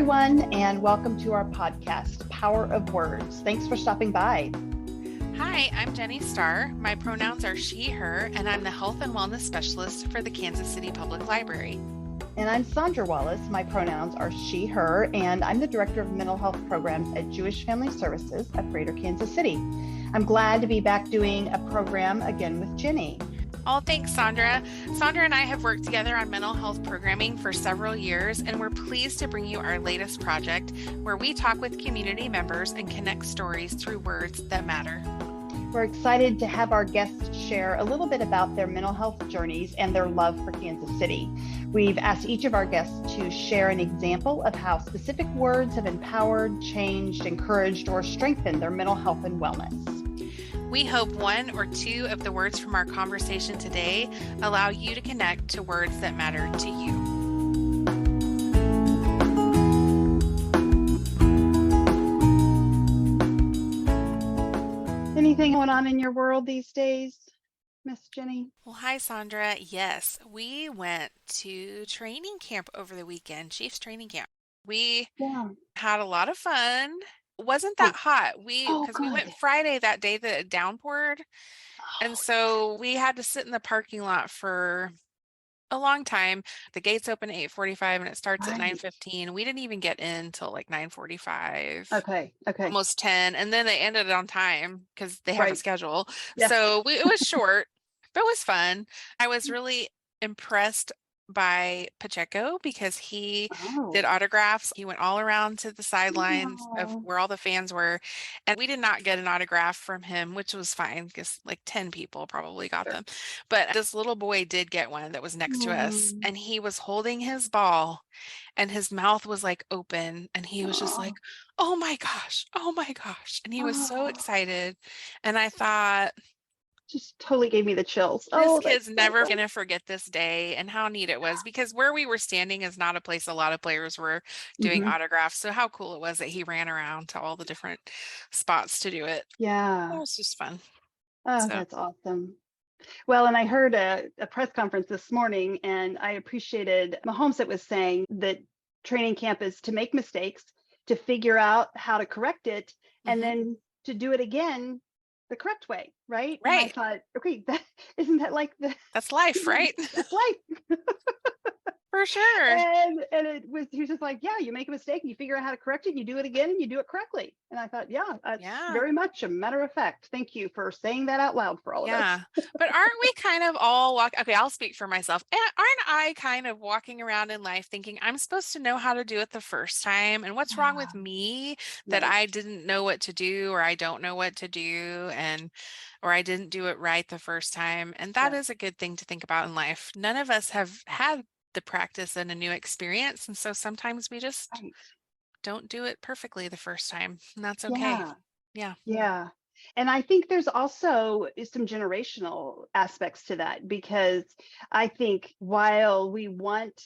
everyone, and welcome to our podcast, Power of Words. Thanks for stopping by. Hi, I'm Jenny Starr. My pronouns are she, her, and I'm the Health and Wellness Specialist for the Kansas City Public Library. And I'm Sondra Wallace. My pronouns are she, her, and I'm the Director of Mental Health Programs at Jewish Family Services of Greater Kansas City. I'm glad to be back doing a program again with Jenny. Oh, thanks, Sondra. Sondra and I have worked together on mental health programming for several years, and we're pleased to bring you our latest project where we talk with community members and connect stories through words that matter. We're excited to have our guests share a little bit about their mental health journeys and their love for Kansas City. We've asked each of our guests to share an example of how specific words have empowered, changed, encouraged, or strengthened their mental health and wellness. We hope one or two of the words from our conversation today allow you to connect to words that matter to you. Anything going on in your world these days, Miss Jenny? Well, hi, Sondra. Yes, we went to training camp over the weekend, Chiefs training camp. We had a lot of fun. It wasn't that hot. Because we went Friday that day that it downpoured. And so we had to sit in the parking lot for a long time. The gates open at 8:45 and it starts at 9:15. We didn't even get in till like 9:45. Okay. Almost 10. And then they ended it on time because they have a schedule. Yeah. So it was short, but it was fun. I was really impressed by Pacheco because he did autographs. He went all around to the sidelines of where all the fans were, and we did not get an autograph from him, which was fine because like 10 people probably got them. But this little boy did get one that was next to us, and he was holding his ball and his mouth was like open, and he was just like, oh my gosh, and he was so excited. And I thought, just totally gave me the chills. This kid's never going to forget this day and how neat it was, because where we were standing is not a place a lot of players were doing autographs. So how cool it was that he ran around to all the different spots to do it. Yeah. It was just fun. That's awesome. Well, and I heard a press conference this morning, and I appreciated Mahomes that was saying that training camp is to make mistakes, to figure out how to correct it, and then to do it again the correct way, right? Right. And I thought, okay, isn't that like that's life, right? That's life. For sure. And he was just like, yeah, you make a mistake and you figure out how to correct it and you do it again and you do it correctly. And I thought, very much a matter of fact. Thank you for saying that out loud for all of us. But aren't we kind of all okay, I'll speak for myself. Aren't I kind of walking around in life thinking I'm supposed to know how to do it the first time? And what's wrong with me that I didn't know what to do, or I don't know what to do, or I didn't do it right the first time? And that is a good thing to think about in life. None of us have had the practice and a new experience, and so sometimes we just don't do it perfectly the first time, and that's okay. Yeah. And I think there's also some generational aspects to that, because I think while we want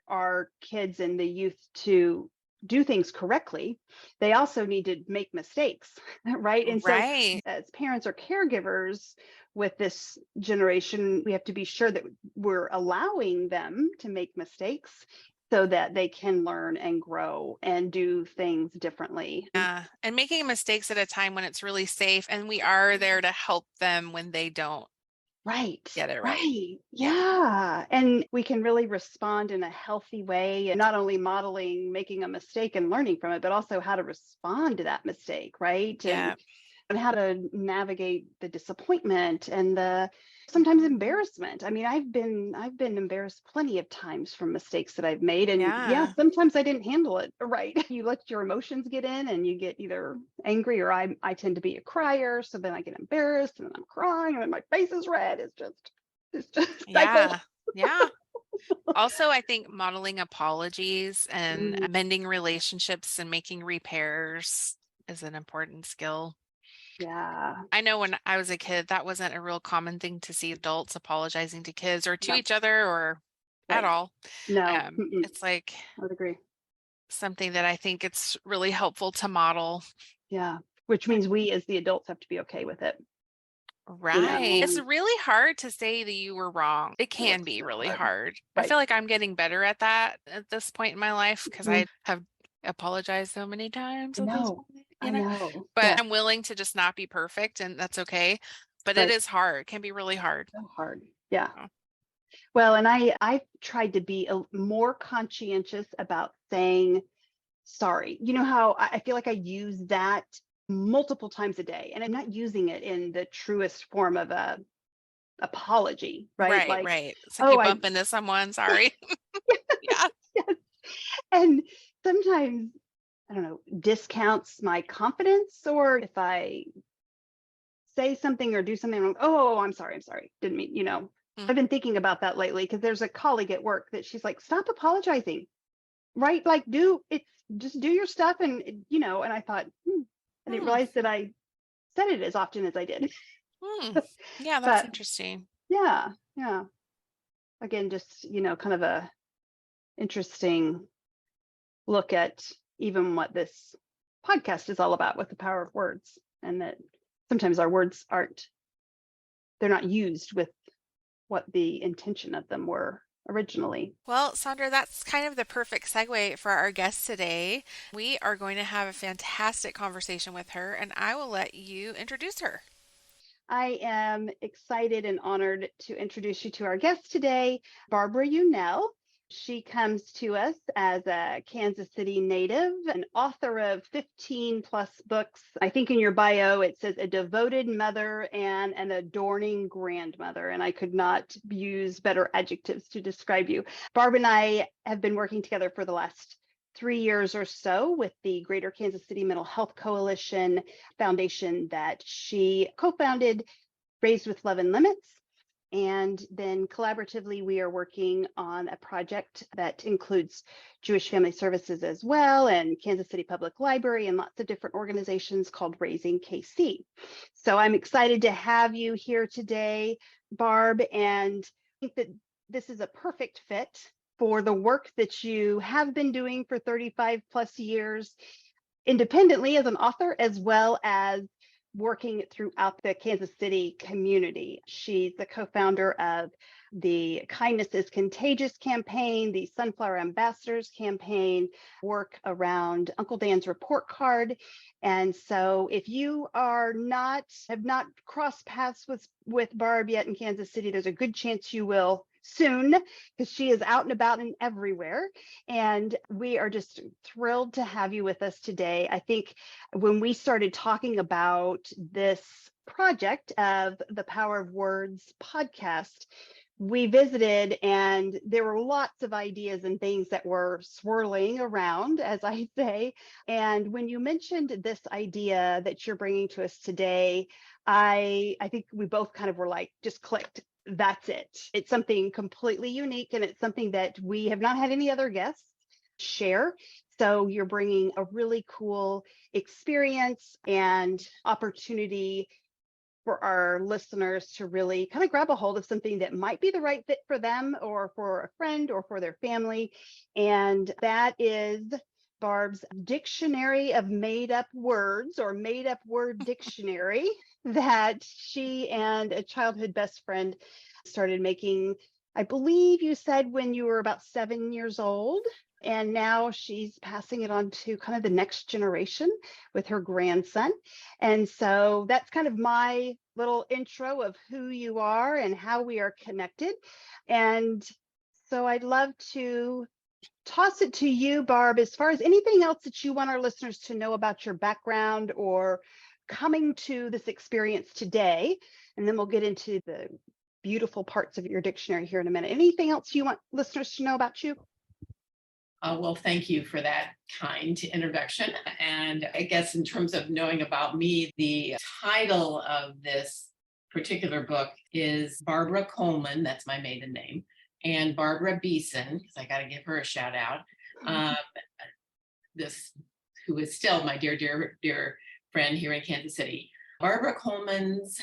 our kids and the youth to do things correctly, they also need to make mistakes, right? And so as parents or caregivers with this generation, we have to be sure that we're allowing them to make mistakes so that they can learn and grow and do things differently. And making mistakes at a time when it's really safe, and we are there to help them when they don't get it right. Yeah. And we can really respond in a healthy way, and not only modeling making a mistake and learning from it, but also how to respond to that mistake, right? And how to navigate the disappointment and the sometimes embarrassment. I mean, I've been embarrassed plenty of times from mistakes that I've made. And sometimes I didn't handle it right. You let your emotions get in and you get either angry, or I tend to be a crier. So then I get embarrassed and then I'm crying and then my face is red. It's just cycle. Also, I think modeling apologies and mending relationships and making repairs is an important skill. I know when I was a kid, that wasn't a real common thing to see adults apologizing to kids or to each other or at all. No, it's like, I would agree. Something that I think it's really helpful to model. Yeah, which means we as the adults have to be okay with it. Right. It's really hard to say that you were wrong. It can be really hard. I feel like I'm getting better at that at this point in my life, because I have apologize so many times I at this know. point, I know. but Yeah. I'm willing to just not be perfect, and that's okay. But it Right. is hard. It can be really hard. So hard. Yeah. Oh. Well, and I've tried to be more conscientious about saying sorry. You know how I feel like I use that multiple times a day, and I'm not using it in the truest form of a apology, right? Right, Like, right. It's like oh, you I bump into someone, sorry. Yeah. yes. And sometimes I don't know, discounts my confidence, or if I say something or do something wrong, oh, I'm sorry, didn't mean, Mm, I've been thinking about that lately because there's a colleague at work that she's like, stop apologizing, right? Like, just do your stuff. And I thought, I didn't mm, realize that I said it as often as I did. mm. Yeah, that's But interesting. yeah, yeah. Again, just, kind of a interesting look at even what this podcast is all about with the power of words, and that sometimes our words they're not used with what the intention of them were originally. Well, Sandra, that's kind of the perfect segue for our guest today. We are going to have a fantastic conversation with her, and I will let you introduce her. I am excited and honored to introduce you to our guest today, Barbara Unell. She comes to us as a Kansas City native, an author of 15 plus books. I think in your bio it says a devoted mother and an adorning grandmother, and I could not use better adjectives to describe you. Barb and I have been working together for the last 3 years or so with the Greater Kansas City Mental Health Coalition foundation that she co-founded, Raised with Love and Limits. And then collaboratively, we are working on a project that includes Jewish Family Services as well, and Kansas City Public Library, and lots of different organizations called Raising KC. So I'm excited to have you here today, Barb, and I think that this is a perfect fit for the work that you have been doing for 35 plus years independently as an author, as well as working throughout the Kansas City community. She's the co-founder of the Kindness is Contagious campaign, the Sunflower Ambassadors campaign, work around Uncle Dan's report card. And so if you have not crossed paths with Barb yet in Kansas City, there's a good chance you will soon, because she is out and about and everywhere. And we are just thrilled to have you with us today. I think when we started talking about this project of the Power of Words podcast, we visited and there were lots of ideas and things that were swirling around, as I say. And when you mentioned this idea that you're bringing to us today, I think we both kind of were like, just clicked. That's it. It's something completely unique, and it's something that we have not had any other guests share. So you're bringing a really cool experience and opportunity for our listeners to really kind of grab a hold of something that might be the right fit for them or for a friend or for their family. And that is Barb's Dictionary of Made Up Words, or Made Up Word Dictionary, that she and a childhood best friend started making, I believe you said when you were about 7 years old. And now she's passing it on to kind of the next generation with her grandson. And so that's kind of my little intro of who you are and how we are connected. And so I'd love to toss it to you, Barb, as far as anything else that you want our listeners to know about your background or coming to this experience today. And then we'll get into the beautiful parts of your dictionary here in a minute. Anything else you want listeners to know about you? Well, thank you for that kind introduction. And I guess in terms of knowing about me, the title of this particular book is Barbara Coleman, that's my maiden name, and Barbara Beeson, because I got to give her a shout out. This, who is still my dear, dear, dear friend here in Kansas City. Barbara Coleman's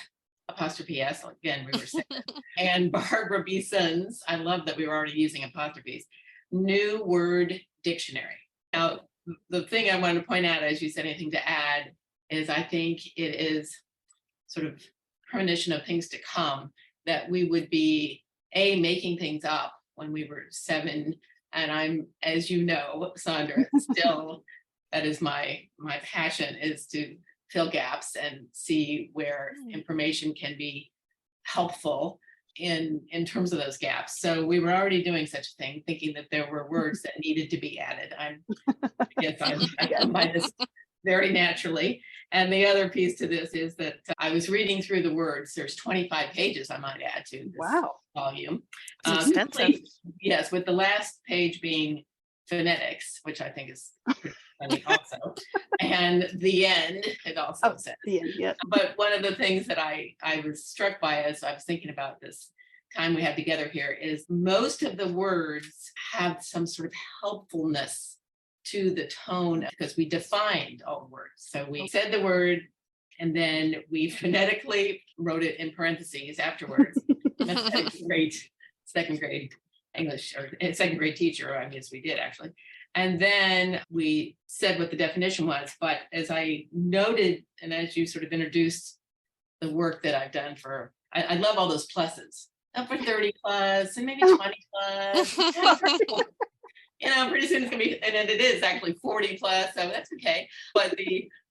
apostrophe S, again, we were saying, and Barbara Beeson's, I love that we were already using apostrophes, New Word Dictionary. Now, the thing I want to point out, as you said, anything to add, is I think it is sort of premonition of things to come, that we would be making things up when we were 7 And I'm, as you know, Sondra, still, that is my passion, is to fill gaps and see where information can be helpful in terms of those gaps. So we were already doing such a thing, thinking that there were words that needed to be added. I come by this very naturally. And the other piece to this is that I was reading through the words. There's 25 pages, I might add, to this volume. It's extensive. Yes, with the last page being phonetics, which I think is pretty funny also. And the end, it also says. The end, yeah. But one of the things that I was struck by as I was thinking about this time we have together here is most of the words have some sort of helpfulness to the tone, because we defined all the words. So we said the word and then we phonetically wrote it in parentheses afterwards. That's a great second grade English or second grade teacher, I guess we did actually. And then we said what the definition was. But as I noted, and as you sort of introduced the work that I've done for, I love all those pluses. Up for 30 plus and maybe 20 plus. You know, pretty soon it's gonna be, and it is actually 40 plus, so that's okay. But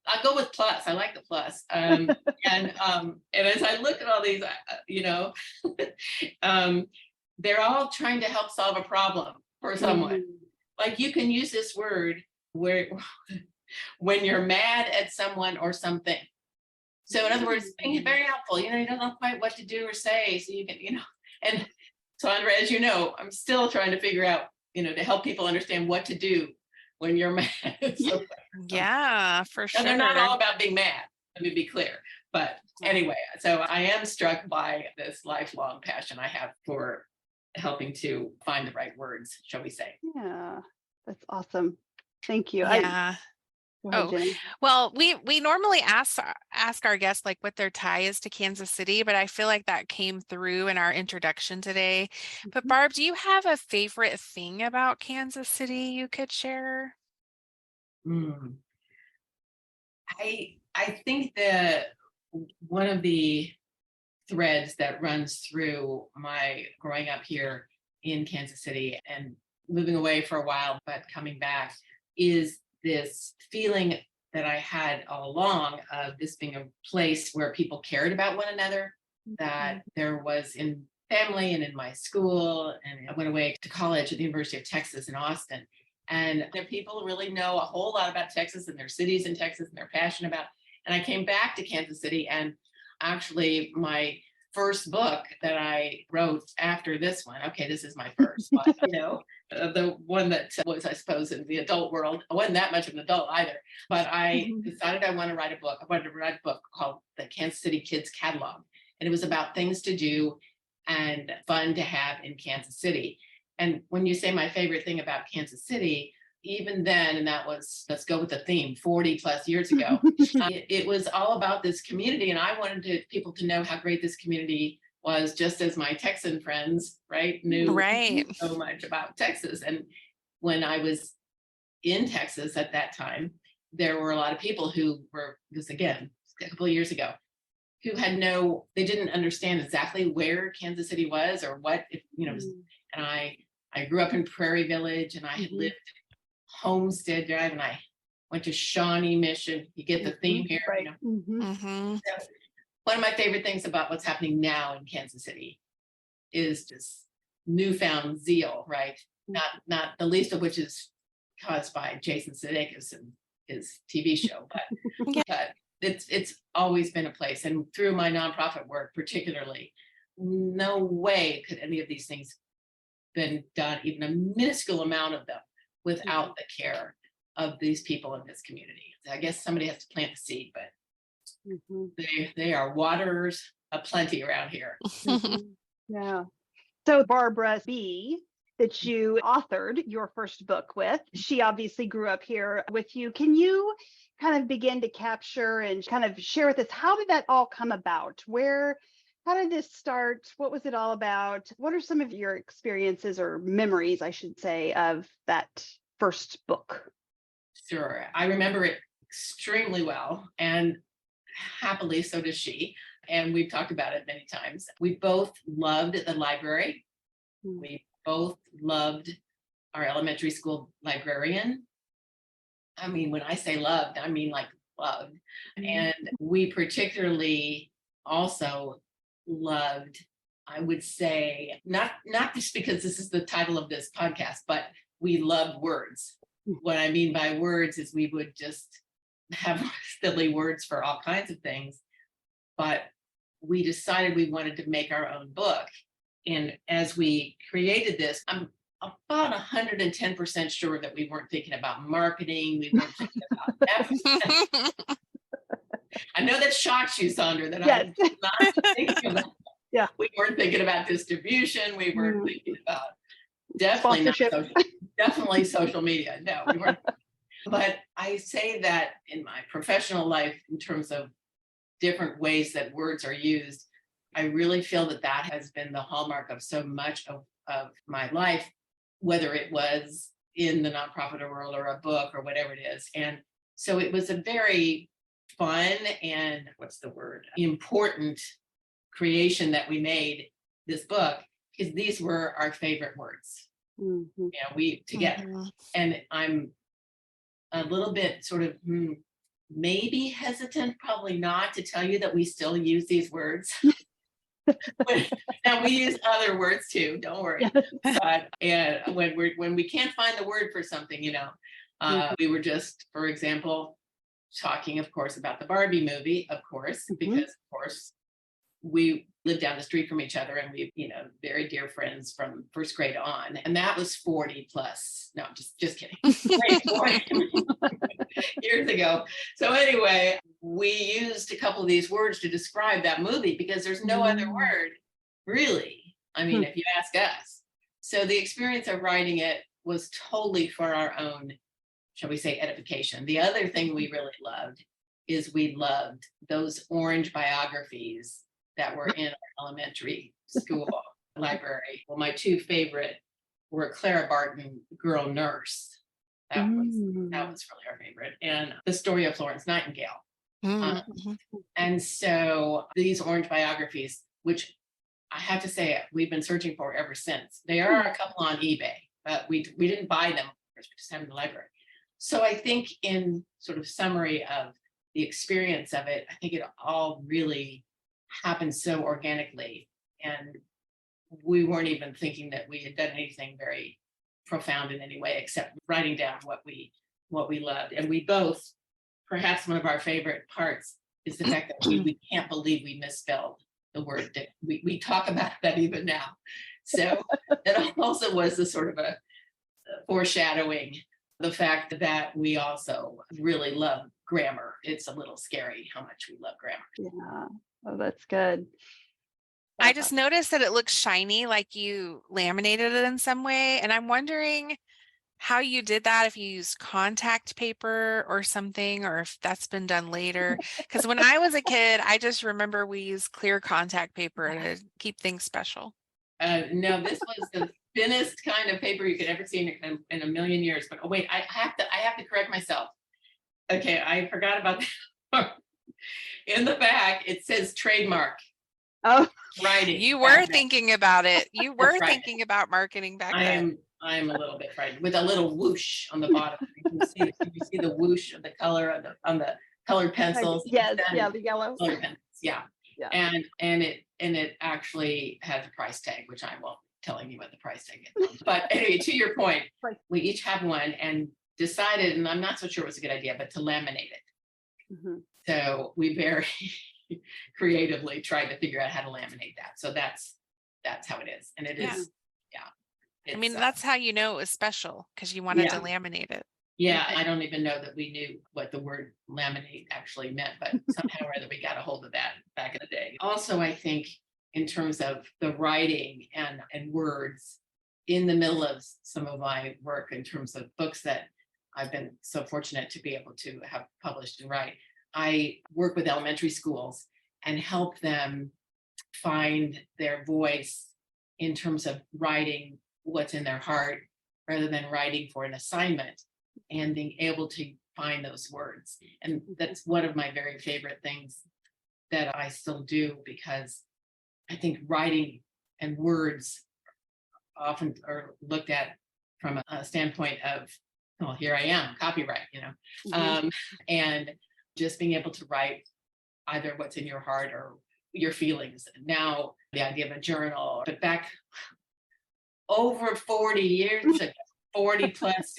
I'll go with plus. I like the plus. And as I look at all these, you know, they're all trying to help solve a problem for someone. Like you can use this word where when you're mad at someone or something. So in other words, being very helpful. You know, you don't know quite what to do or say, so you can, you know. And Sondra, as you know, I'm still trying to figure out, you know, to help people understand what to do when you're mad. So, yeah, for sure. And they're not all about being mad, let me be clear. But anyway, so I am struck by this lifelong passion I have for helping to find the right words, shall we say. Yeah, that's awesome. Thank you. Yeah. Well, we normally ask our guests like what their tie is to Kansas City, but I feel like that came through in our introduction today. But Barb, do you have a favorite thing about Kansas City you could share? I think that one of the threads that runs through my growing up here in Kansas City and moving away for a while, but coming back, is this feeling that I had all along of this being a place where people cared about one another, that there was in family and in my school, and I went away to college at the University of Texas in Austin. And the people really know a whole lot about Texas and their cities in Texas and they're passionate about. And I came back to Kansas City, and actually my first book that I wrote after this one, okay, this is my first one, you know, the one that was, I suppose, in the adult world. I wasn't that much of an adult either, but I decided I want to write a book. I wanted to write a book called The Kansas City Kids Catalog. And it was about things to do and fun to have in Kansas City. And when you say my favorite thing about Kansas City, even then, and that was, let's go with the theme, 40 plus years ago, it was all about this community. And I wanted people to know how great this community was, just as my Texan friends, right, knew so much about Texas. And when I was in Texas at that time, there were a lot of people who were, this again, a couple of years ago, who had they didn't understand exactly where Kansas City was or what, you know, and I grew up in Prairie Village, and I had lived Homestead Drive, and I went to Shawnee Mission. You get the theme here. Right. You know? So one of my favorite things about what's happening now in Kansas City is this newfound zeal, right? Not the least of which is caused by Jason Sudeikis and his TV show, but it's always been a place. And through my nonprofit work, particularly, no way could any of these things been done, even a minuscule amount of them, without the care of these people in this community. I guess somebody has to plant the seed, but they are waterers aplenty around here. Yeah. So Barbara B, that you authored your first book with, she obviously grew up here with you. Can you kind of begin to capture and kind of share with us, how did that all come about? How did this start? What was it all about? What are some of your experiences or memories, I should say, of that first book? Sure. I remember it extremely well, and happily so does she. And we've talked about it many times. We both loved the library. We both loved our elementary school librarian. I mean, when I say loved, I mean like loved. And we particularly also loved, I would say, not just because this is the title of this podcast, but we loved words. What I mean by words is we would just have silly words for all kinds of things. But we decided we wanted to make our own book. And as we created this, I'm about 110% sure that we weren't thinking about marketing. We weren't thinking about that. I know that shocks you, Sondra, that Yes. I'm not thinking about. Yeah. We weren't thinking about distribution. We weren't thinking about definitely not definitely social media. No, we weren't. But I say that in my professional life, in terms of different ways that words are used, I really feel that that has been the hallmark of so much of my life, whether it was in the nonprofit world or a book or whatever it is. And so it was a very fun and important creation that we made this book, because these were our favorite words. We together. And I'm a little bit sort of maybe hesitant, probably not, to tell you that we still use these words. Now we use other words too, don't worry. But and when we can't find the word for something, we were just, for example, talking, of course, about the Barbie movie, of course, because of course we lived down the street from each other, and we, very dear friends from first grade on, and that was 40 plus. No, just kidding. 40 years ago. So anyway, we used a couple of these words to describe that movie because there's no other word, really. I mean, if you ask us. So the experience of writing it was totally for our own, shall we say, edification. The other thing we really loved is we loved those orange biographies that were in our elementary school library. Well, my two favorite were Clara Barton, Girl Nurse. That was really our favorite. And The Story of Florence Nightingale. And so these orange biographies, which I have to say we've been searching for ever since. There are a couple on eBay, but we didn't buy them. We just have them in the library. So I think, in sort of summary of the experience of it, I think it all really happened so organically, and we weren't even thinking that we had done anything very profound in any way, except writing down what we loved. And we both, perhaps one of our favorite parts is the fact that we can't believe we misspelled the word. We talk about that even now. So it also was a sort of a foreshadowing the fact that we also really love grammar. It's a little scary how much we love grammar. Yeah. Oh, that's good. I just noticed that it looks shiny, like you laminated it in some way. And I'm wondering how you did that, if you used contact paper or something, or if that's been done later. Because when I was a kid, I just remember we used clear contact paper to keep things special. No, this was the thinnest kind of paper you could ever see in a million years. But wait, I have to correct myself. Okay, I forgot about that. In the back, it says trademark. Oh, writing. You were thinking about it. You were thinking about marketing back then. I'm a little bit frightened, with a little whoosh on the bottom. You see the whoosh of the color on the colored pencils. Yes, yeah, the yellow. Colored pencils, yeah. And it actually has a price tag, which I won't telling you what the price tag is. But anyway, to your point, we each have one and decided, and I'm not so sure it was a good idea, but to laminate it. So we very creatively tried to figure out how to laminate that. So that's how it is. And it is, I mean, that's how you know it was special, because you wanted to laminate it. Yeah, I don't even know that we knew what the word laminate actually meant, but somehow or other we got a hold of that back in the day. Also, I think in terms of the writing and words, in the middle of some of my work in terms of books that I've been so fortunate to be able to have published and write, I work with elementary schools and help them find their voice in terms of writing what's in their heart rather than writing for an assignment, and being able to find those words. And that's one of my very favorite things that I still do, because I think writing and words often are looked at from a standpoint of, well, here I am, copyright, and just being able to write either what's in your heart or your feelings. Now, the idea of a journal, but back over 40 years ago, 40 plus,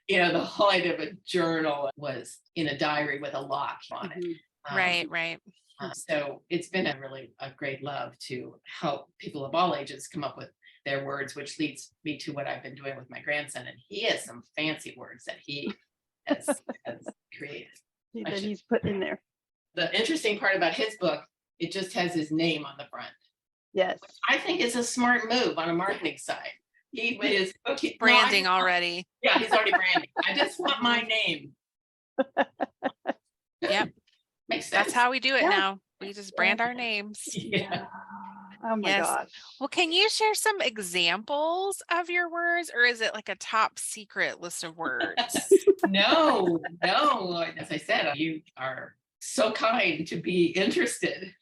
the whole idea of a journal was in a diary with a lock on it. Right. So it's been a great love to help people of all ages come up with their words, which leads me to what I've been doing with my grandson. And he has some fancy words that he has created. That he's put in there. The interesting part about his book, it just has his name on the front. Yes. I think it's a smart move on a marketing side. He made his book. Branding already. Yeah, he's already branding. I just want my name. Yep. Makes sense. That's how we do it now. We just brand our names. Yeah. Oh my gosh. Well, can you share some examples of your words, or is it like a top secret list of words? No. As I said, you are so kind to be interested.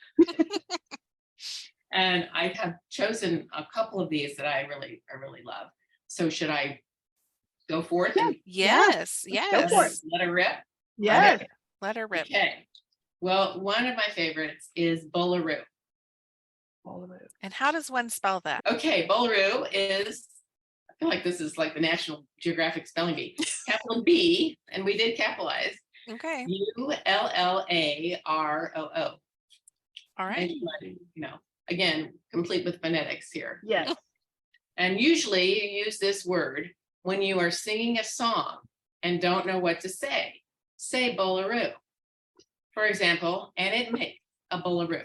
And I have chosen a couple of these that I really love. So should I go forth? Yes. Go for it. Let her rip? Yes. Okay. Let her rip. Okay. Well, one of my favorites is Bollaroo. And how does one spell that? Okay, Bollaroo is, I feel like this is like the National Geographic Spelling Bee. Capital B, and we did capitalize. Okay. Ullaroo. All right. And, again, complete with phonetics here. Yes. And usually you use this word when you are singing a song and don't know what to say. Say Bollaroo. For example, and it makes a Bollaroo.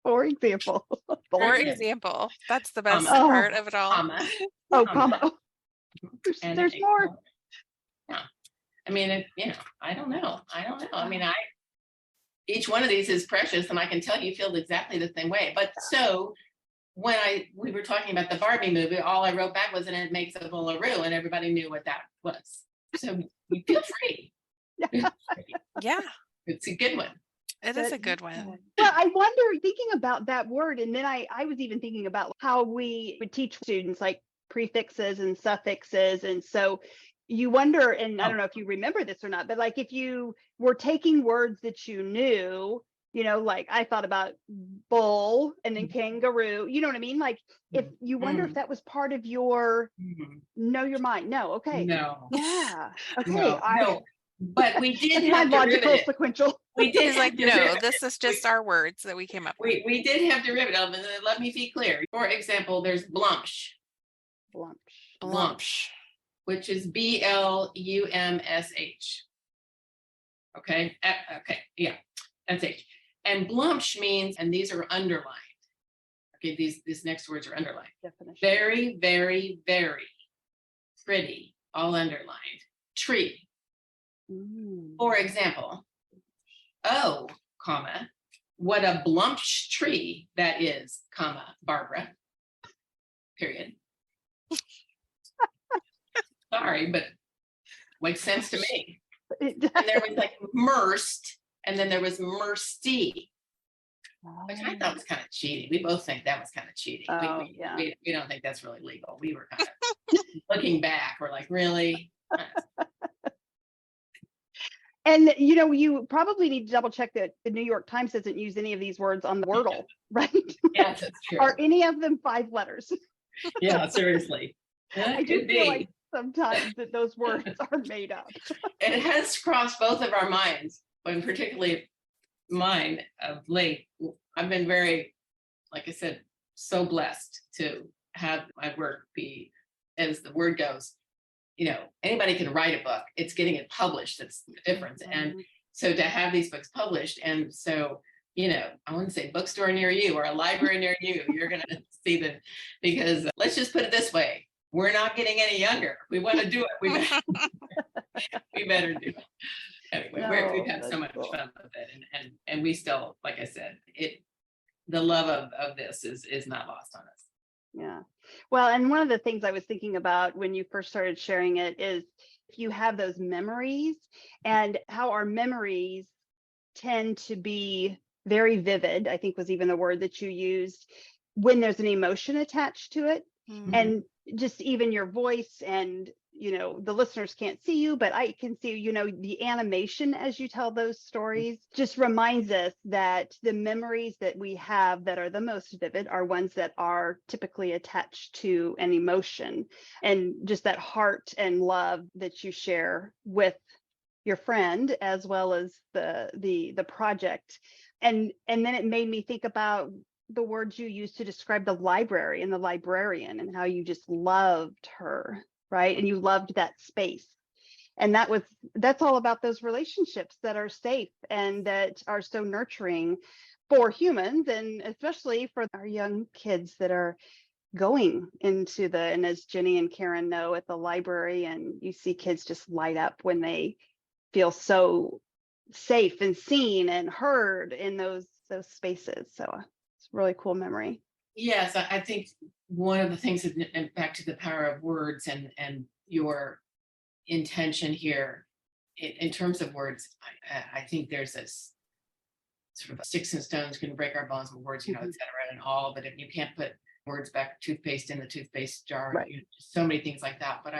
For example. That's the best part of it all. Comma. There's more. Yeah. I mean, I don't know. I mean, each one of these is precious, and I can tell you feel exactly the same way. But so when we were talking about the Barbie movie, all I wrote back was, and it makes a Bollaroo, and everybody knew what that was. So you feel free. Yeah. It's a good one. It is a good one. Well, I wonder, thinking about that word, and then I was even thinking about how we would teach students like prefixes and suffixes. And so you wonder, and I don't know if you remember this or not, but like if you were taking words that you knew, like I thought about bull and then kangaroo, you know what I mean? Like if you wonder if that was part of your know your mind. No. Okay. No. Yeah. Okay. No. But we did have logical sequential. We did like, no, this is just our words that we came up with. We did have derivative, and let me be clear. For example, there's blumsh. Blumsh, which is BLUMSH. Okay. Yeah, that's H. And blumsh means, and these are underlined. Okay, these next words are underlined. Definition. Very, very, very pretty, all underlined. Tree. For example, what a blumsh tree that is, Barbara, period. Sorry, but makes sense to me. And there was like mersed, and then there was mersty, which I thought was kind of cheating. We both think that was kind of cheating. We don't think that's really legal. We were kind of looking back, we're like, really? And you probably need to double check that the New York Times doesn't use any of these words on the Wordle, right? Yeah, that's true. Are any of them 5 letters? Yeah, seriously. I do feel like sometimes that those words are made up. It has crossed both of our minds, and particularly mine of late. I've been very, like I said, so blessed to have my work be, as the word goes, anybody can write a book. It's getting it published. That's the difference. And so to have these books published, and so, I wouldn't say bookstore near you or a library near you, you're going to see them, because let's just put it this way. We're not getting any younger. We want to do it. We better do it. Anyway, we've had so much fun with it. And we still, like I said, the love of this is not lost on us. Yeah. Well, and one of the things I was thinking about when you first started sharing it is if you have those memories, and how our memories tend to be very vivid, I think was even the word that you used. when there's an emotion attached to it. Mhm. And just even your voice, and the listeners can't see you, but I can see, the animation as you tell those stories just reminds us that the memories that we have that are the most vivid are ones that are typically attached to an emotion, and just that heart and love that you share with your friend as well as the project. And then it made me think about the words you used to describe the library and the librarian, and how you just loved her, right? And you loved that space. And that's all about those relationships that are safe and that are so nurturing for humans, and especially for our young kids that are going into and as Jenny and Karen know, at the library, and you see kids just light up when they feel so safe and seen and heard in those spaces. So it's a really cool memory. Yes, I think one of the things is, and back to the power of words and your intention here in terms of words, I think there's this sort of sticks and stones can break our bones with words, et cetera, and all, but if you can't put words back, toothpaste in the toothpaste jar, Right. So many things like that. But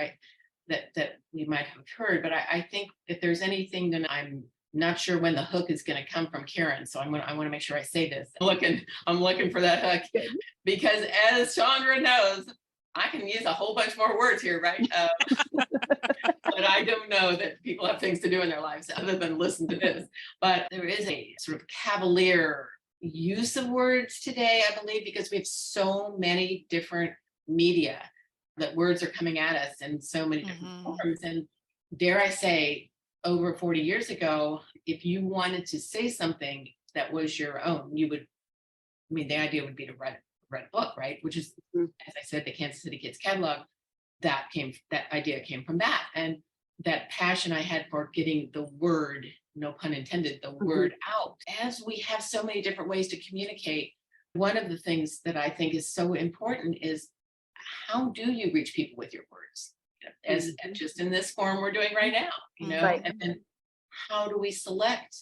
that we might have heard, but I think if there's anything, then I'm not sure when the hook is going to come from Karen. So I want to make sure I say this. I'm looking for that hook, because as Sondra knows, I can use a whole bunch more words here, right? But I don't know that people have things to do in their lives other than listen to this. But there is a sort of cavalier use of words today, I believe, because we have so many different media that words are coming at us in so many different forms. And dare I say, over 40 years ago, if you wanted to say something that was your own, the idea would be to write a book, right? Which is, as I said, the Kansas City Kids catalog, that idea came from that. And that passion I had for getting the word, no pun intended, the word out. As we have so many different ways to communicate, one of the things that I think is so important is, how do you reach people with your words? As just in this form we're doing right now, Right. And then how do we select?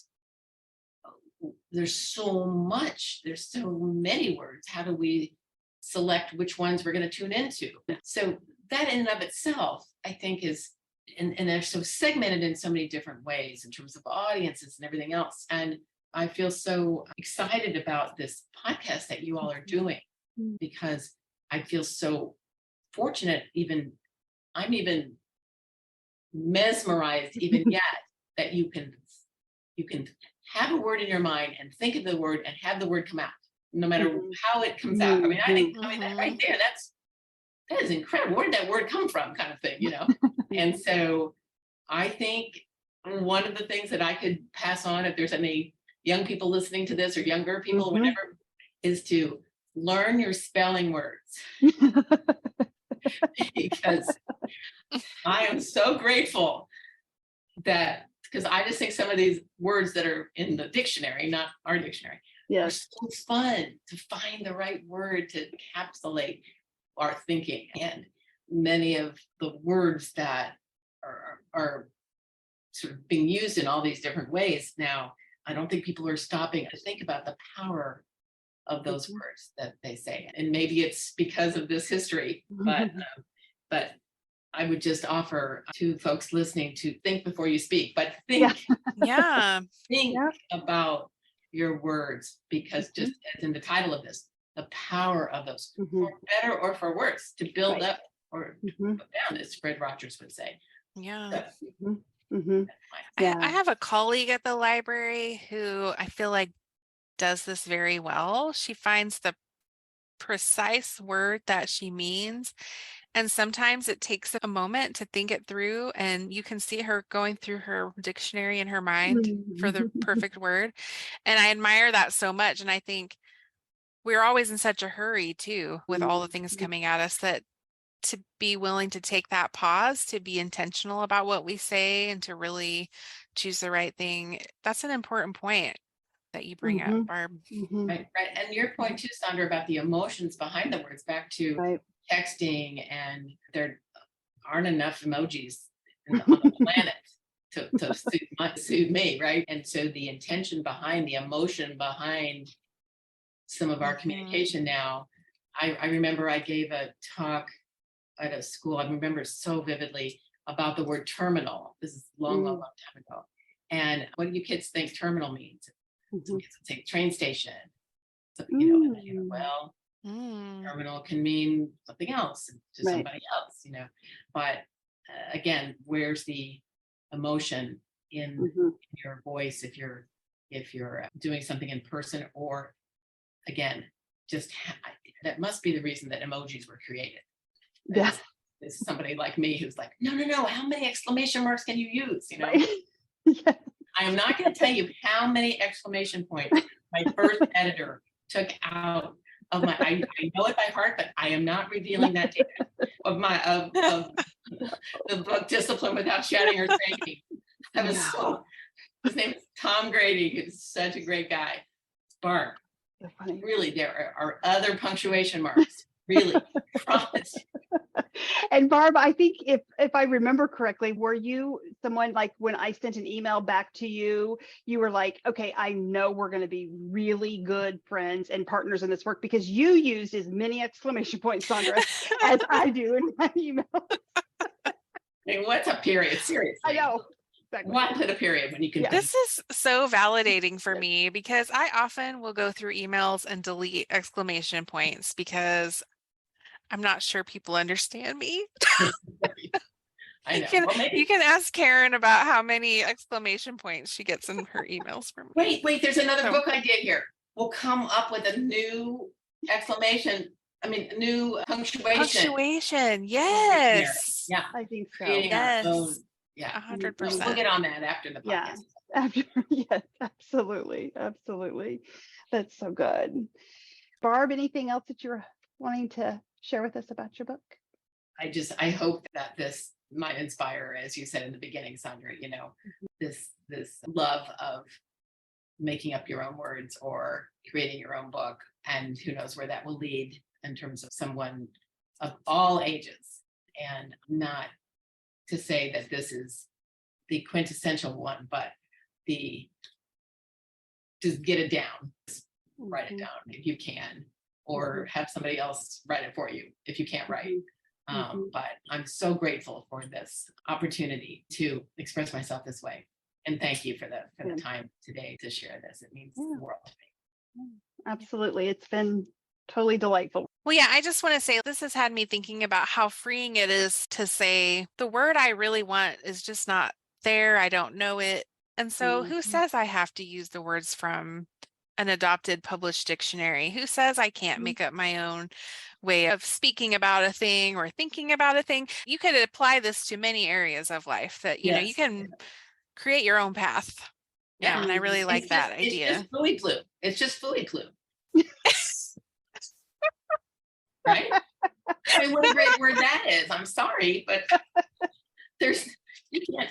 There's so many words. How do we select which ones we're going to tune into? So that in and of itself, I think is, and they're so segmented in so many different ways in terms of audiences and everything else. And I feel so excited about this podcast that you all are doing, because I feel so fortunate, I'm even mesmerized even yet, that you can have a word in your mind and think of the word and have the word come out, no matter how it comes out. I mean, that right there, that is incredible. Where did that word come from, kind of thing, And so I think one of the things that I could pass on, if there's any young people listening to this, or younger people, whatever, is to learn your spelling words. Because I am so grateful that, because I just think some of these words that are in the dictionary, not our dictionary, are so fun to find the right word to encapsulate our thinking. And many of the words that are sort of being used in all these different ways now, I don't think people are stopping to think about the power of those words that they say. And maybe it's because of this history, but I would just offer to folks listening to think before you speak, but think about your words, because just as in the title of this, the power of those, for better or for worse, to build up or put down, as Fred Rogers would say. Yeah. So, I have a colleague at the library who I feel like does this very well. She finds the precise word that she means, and sometimes it takes a moment to think it through, and you can see her going through her dictionary in her mind for the perfect word. And I admire that so much. And I think we're always in such a hurry too, with all the things coming at us, that to be willing to take that pause, to be intentional about what we say, and to really choose the right thing. That's an important point that you bring up, Barb. Right. And your point too, Sondra, about the emotions behind the words, back to texting, and there aren't enough emojis on the planet to suit me, right? And so the intention behind, the emotion behind some of our communication now, I remember I gave a talk at a school. I remember so vividly about the word terminal. This is long time ago. And what do you kids think terminal means? Some kids would say train station. So, well, terminal can mean something else to somebody else, But again, where's the emotion in your voice if you're doing something in person, or again, just that must be the reason that emojis were created. Yeah. There's somebody like me who's like, no, how many exclamation marks can you use? Right. Yeah. I am not going to tell you how many exclamation points my first editor took out of my, I know it by heart, but I am not revealing that data of my of the book Discipline Without Shouting or Screaming. That was his name is Tom Grady, who's such a great guy. Barb, really, there are other punctuation marks. Really, promise. And Barb, I think if I remember correctly, were you someone like when I sent an email back to you, you were like, okay, I know we're going to be really good friends and partners in this work, because you used as many exclamation points, Sondra, as I do in my email. Hey, what's a period? Seriously. I know. Exactly. Why put a period when you can? This is so validating for me, because I often will go through emails and delete exclamation points because I'm not sure people understand me. I know. You can ask Karen about how many exclamation points she gets in her emails from me. Wait, there's another book I did here. We'll come up with a new new punctuation. Punctuation, yes. Yeah. I think so. Yes. Yeah. 100%. We'll get on that after the podcast. Yes, absolutely. Absolutely. That's so good. Barb, anything else that you're wanting to share with us about your book? I hope that this might inspire, as you said in the beginning, Sondra, this love of making up your own words or creating your own book, and who knows where that will lead in terms of someone of all ages. And not to say that this is the quintessential one, but just get it down, write it down if you can, or have somebody else write it for you if you can't write. But I'm so grateful for this opportunity to express myself this way. And thank you for the time today to share this. It means the world to me. Absolutely. It's been totally delightful. Well, yeah, I just want to say this has had me thinking about how freeing it is to say the word I really want is just not there. I don't know it. And so who says I have to use the words from an adopted published dictionary? Who says I can't make up my own way of speaking about a thing or thinking about a thing? You could apply this to many areas of life that, you can create your own path. Yeah. And I really like that idea. It's just fluid glue. It's just fluid glue. Right? I mean, what a great word that is. I'm sorry, but you can't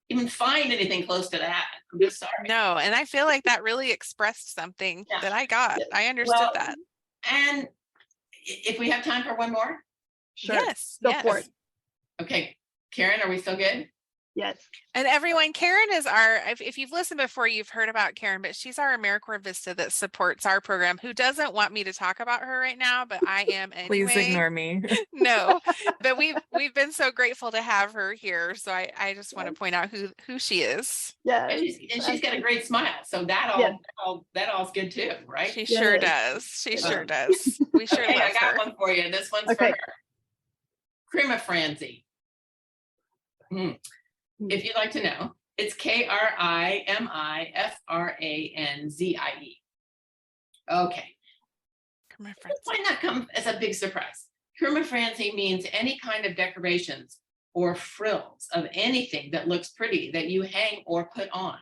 even find anything close to that. I'm just sorry. No, and I feel like that really expressed something that I got. I understood that. And if we have time for one more? Sure. Yes. Go for it. Okay. Karen, are we still good? Yes. And everyone, Karen is if you've listened before, you've heard about Karen, but she's our AmeriCorps Vista that supports our program, who doesn't want me to talk about her right now, but I am anyway. Please ignore me. No, but we've been so grateful to have her here. So I just want to point out who she is. Yeah. And she's got a great smile. So that all's good too, right? She sure does. She sure does. We sure love her. I got one for you. This one's for her. Crema franzi. If you'd like to know, it's KRIMIFRANZIE. Okay. This might not come as a big surprise. Crimafranzi means any kind of decorations or frills of anything that looks pretty that you hang or put on.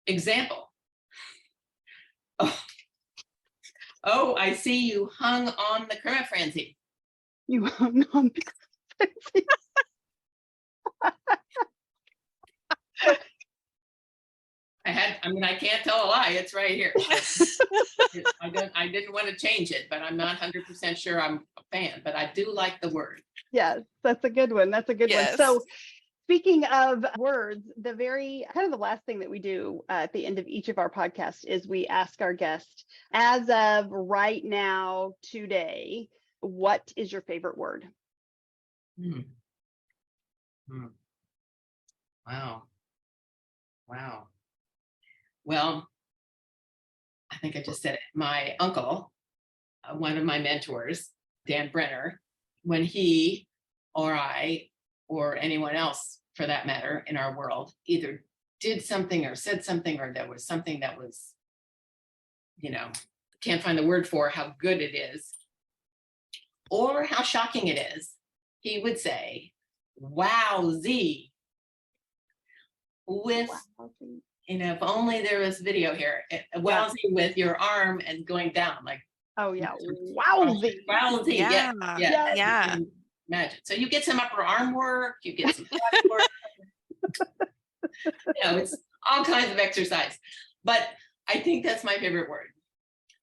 Example. Oh, I see you hung on the crimafranzi. You hung on the crimafranzi. I can't tell a lie. It's right here. I didn't want to change it, but I'm not 100% sure I'm a fan, but I do like the word. Yes, that's a good one. That's a good one. Speaking of words, the last thing that we do at the end of each of our podcasts is we ask our guest, as of right now, today, what is your favorite word? Wow. Well, I think I just said it. My uncle, one of my mentors, Dan Brenner, when he or I or anyone else for that matter in our world either did something or said something, or there was something that was, can't find the word for how good it is or how shocking it is, he would say, "Wowzee," with, if only there was video here, wowzee with your arm and going down like, oh yeah, wowzee. Wowzee, Yeah. Imagine. So you get some upper arm work, you get some back work, it's all kinds of exercise. But I think that's my favorite word,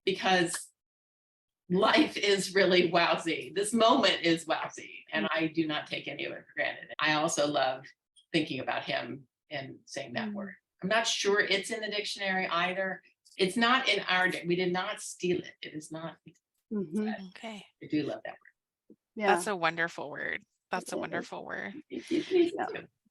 because life is really wowzee. This moment is wowzee, and I do not take any of it for granted. I also love thinking about him and saying that word. I'm not sure it's in the dictionary either. It's not in our, we did not steal it. It is not. Okay. I do love that word. Yeah. That's a wonderful word. That's a wonderful word. Yeah.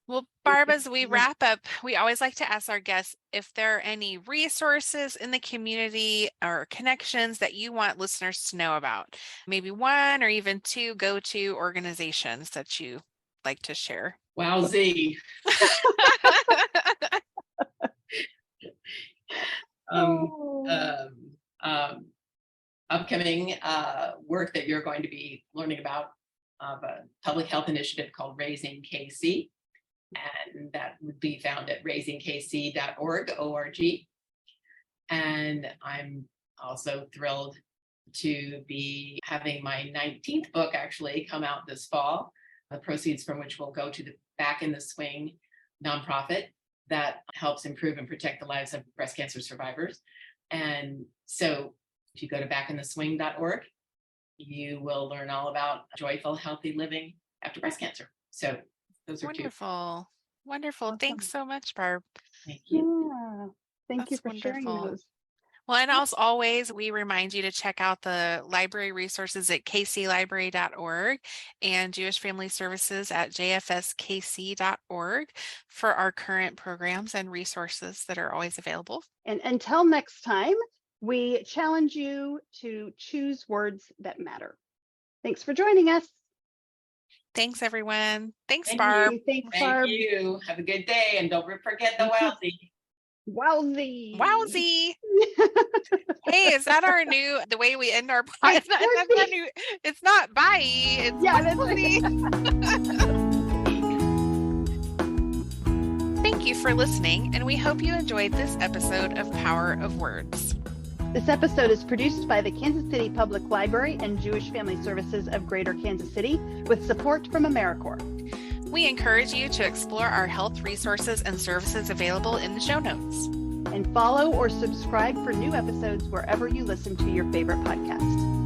Well, Barb, as we wrap up, we always like to ask our guests if there are any resources in the community or connections that you want listeners to know about. Maybe one or even two go-to organizations that you like to share. Wowzee. Upcoming work that you're going to be learning about of a public health initiative called Raising KC, and that would be found at raisingkc.org. And I'm also thrilled to be having my 19th book actually come out this fall, the proceeds from which will go to the Back in the Swing nonprofit that helps improve and protect the lives of breast cancer survivors. And so if you go to backintheswing.org, you will learn all about joyful, healthy living after breast cancer. So those are wonderful. Wonderful. Awesome. Thanks so much, Barb. Thank you. Yeah. Thank you for sharing those. Well, and as always, we remind you to check out the library resources at kclibrary.org and Jewish Family Services at jfskc.org for our current programs and resources that are always available. And until next time, we challenge you to choose words that matter. Thanks for joining us. Thanks, everyone. Thanks, Thank Barb. you. Thanks, Thank Barb. you. Have a good day, and don't forget the wowzee. Wowzee. Wowzee. Hey, is that our new, the way we end our podcast? It's not bye. It's wowzee. Thank you for listening, and we hope you enjoyed this episode of Power of Words. This episode is produced by the Kansas City Public Library and Jewish Family Services of Greater Kansas City with support from AmeriCorps. We encourage you to explore our health resources and services available in the show notes. And follow or subscribe for new episodes wherever you listen to your favorite podcast.